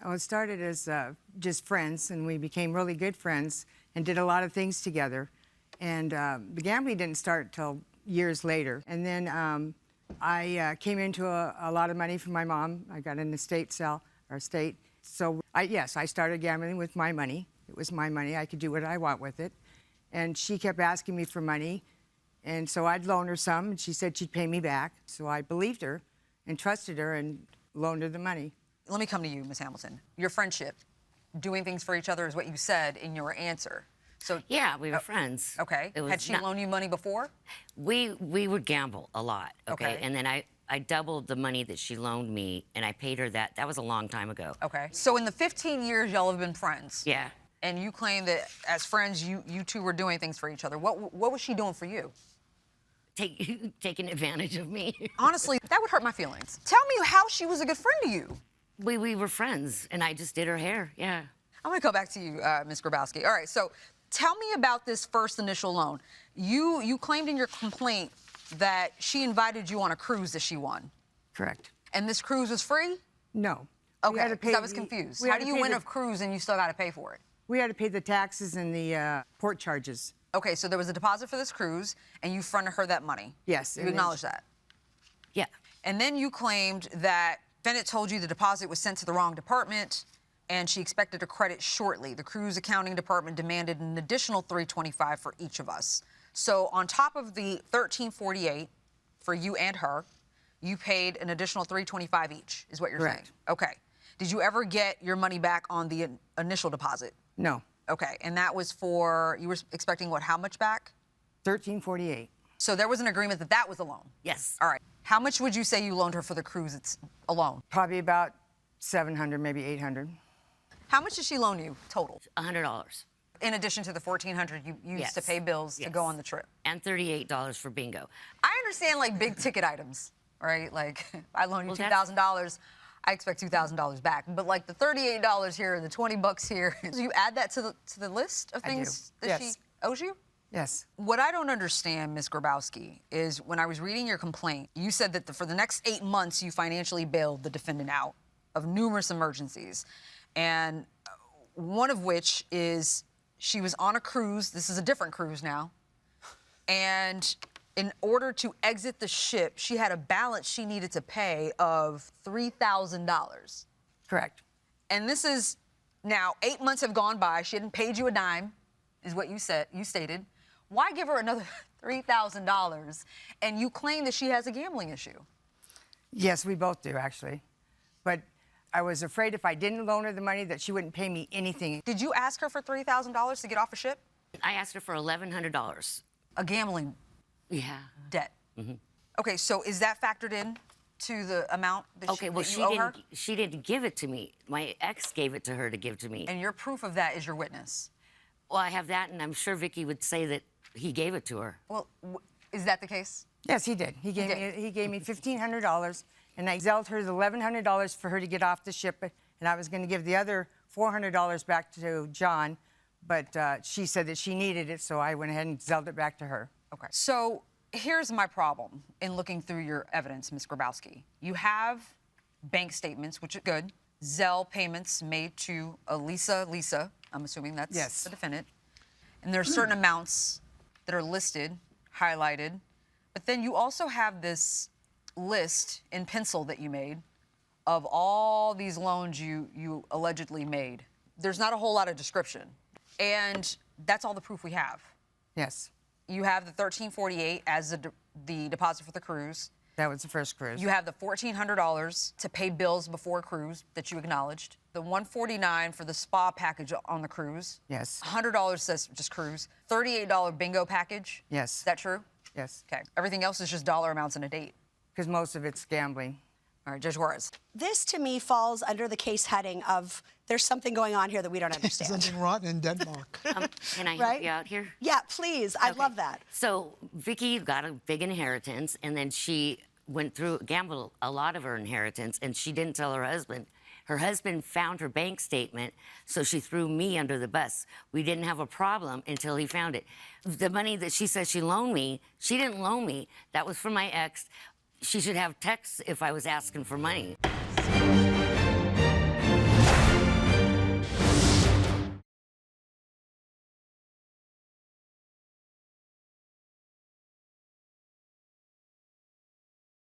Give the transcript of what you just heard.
Oh, it started as just friends, and we became really good friends and did a lot of things together. And the gambling didn't start till years later. And then I came into a lot of money from my mom. I got an estate. So yes, I started gambling with my money. It was my money. I could do what I want with it. And she kept asking me for money. And so I'd loan her some, and she said she'd pay me back. So I believed her and trusted her and loaned her the money. Let me come to you, Ms. Hamilton. Your friendship, doing things for each other is what you said in your answer. So yeah, we were friends. Okay. Had she loaned you money before? We would gamble a lot. Okay. And then I doubled the money that she loaned me, and I paid her that. That was a long time ago. Okay. So in the 15 years y'all have been friends. Yeah. And you claim that as friends, you two were doing things for each other. What was she doing for you? Taking advantage of me. Honestly, that would hurt my feelings. Tell me how she was a good friend to you. We were friends, and I just did her hair, yeah. I'm gonna go back to you, Ms. Grabowski. All right, so tell me about this first initial loan. You claimed in your complaint that she invited you on a cruise that she won. Correct. And this cruise was free? No. Okay, because I was confused. How do you win a cruise and you still gotta pay for it? We had to pay the taxes and the port charges. Okay, so there was a deposit for this cruise, and you fronted her that money. Yes. You acknowledge that? Yeah. And then you claimed that Bennett told you the deposit was sent to the wrong department, and she expected a credit shortly. The cruise accounting department demanded an additional $325 for each of us. So on top of the $1,348 for you and her, you paid an additional $325 each, is what you're saying? Okay. Did you ever get your money back on the initial deposit? No. Okay, and that was for, you were expecting what, how much back? $1,348. So there was an agreement that that was a loan? Yes. All right. How much would you say you loaned her for the cruise alone? Probably about $700, maybe $800. How much did she loan you total? $100. In addition to the $1,400 you used to pay bills to go on the trip? And $38 for bingo. I understand, like, big ticket items, right? Like, I loan you $2,000, I expect $2,000 back. But, like, the $38 here, the $20 here, do you add that to the list of things that she owes you? Yes. What I don't understand, Ms. Grabowski, is when I was reading your complaint, you said that for the next 8 months, you financially bailed the defendant out of numerous emergencies. And one of which is she was on a cruise. This is a different cruise now. And in order to exit the ship, she had a balance she needed to pay of $3,000. Correct. And this is now 8 months have gone by. She hadn't paid you a dime, is what you stated. Why give her another $3,000? And you claim that she has a gambling issue. Yes, we both do, actually. But I was afraid if I didn't loan her the money that she wouldn't pay me anything. Did you ask her for $3,000 to get off a ship? I asked her for $1,100. A gambling debt. Mm-hmm. Okay, so is that factored in to the amount that you owe her? She didn't give it to me. My ex gave it to her to give to me. And your proof of that is your witness? Well, I have that, and I'm sure Vickie would say that he gave it to her. Well, is that the case? Yes, he did. He gave me $1,500, and I Zelled her the $1,100 for her to get off the ship, and I was going to give the other $400 back to John, but she said that she needed it, so I went ahead and Zelled it back to her. Okay. So here's my problem in looking through your evidence, Ms. Grabowski. You have bank statements, which are good. Zelle payments made to Lisa, I'm assuming that's the defendant. And there are certain amounts that are listed, highlighted. But then you also have this list in pencil that you made of all these loans you allegedly made. There's not a whole lot of description. And that's all the proof we have. Yes. You have the $1,348 as the deposit for the cruise. That was the first cruise. You have the $1,400 to pay bills before a cruise that you acknowledged. The $149 for the spa package on the cruise. Yes. $100 says just cruise. $38 bingo package. Yes. Is that true? Yes. Okay. Everything else is just dollar amounts and a date. Because most of it's gambling. All right, Judge Juarez. This, to me, falls under the case heading of there's something going on here that we don't understand. Something rotten in Denmark. Can I help you out here? Yeah, please. I'd love that. So Vickie got a big inheritance, and then she gambled a lot of her inheritance, and she didn't tell her husband. Her husband found her bank statement, so she threw me under the bus. We didn't have a problem until he found it. The money that she says she loaned me, she didn't loan me. That was from my ex. She should have texts if I was asking for money.